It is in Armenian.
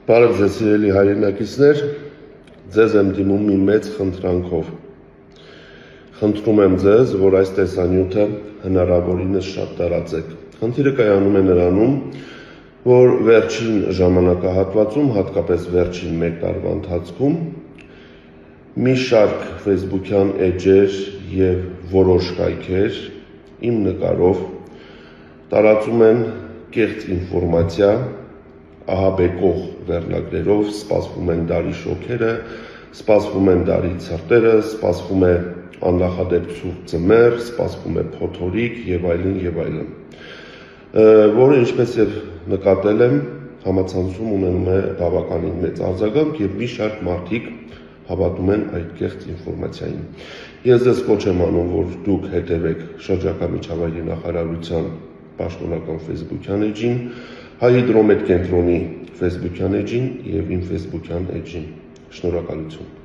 Բարև ձեզ սիրելի հայրենակիցներ, ձեզ եմ դիմում մի մեծ խնդրանքով։ Խնդրում եմ ձեզ, որ այս տեսանյութը հնարավորինս շատ տարածեք։ Խնդիրը կայանում է նրանում, որ վերջին ժամանակահատվածում, հատկապես վերջին 1 տարվա ընթացքում, մի շարք ֆեյսբուքյան էջեր և որոշ կայքեր իմ նկարով տարածում են կեղծ ինֆորմացիա, ահաբեկող վերնագրերով, սպասվում են դարի շոքերը, սպասվում են դարի ցրտերը, սպասվում է աննախադեպ ցուրտ ձմեռ, սպասվում է փոթորիկ եւ այլն, որը ինչպես եւ նկատել եմ, համացանցում ունենում է բավականին մեծ արձագանք եւ մի շարք մարդիկ հավատում են այդ կեղծ ինֆորմացիային։ Ես ձեզ կոչ եմ անում, որ դուք հետևեք շրջակա միջավայրի նախարարության պաշտոնական ֆեյսբուքյան էջին, Հայհիդրոմետ կենտրոնի ֆեյսբուքյան էջին եւ իմ ֆեյսբուքյան էջին։ Շնորհակալություն։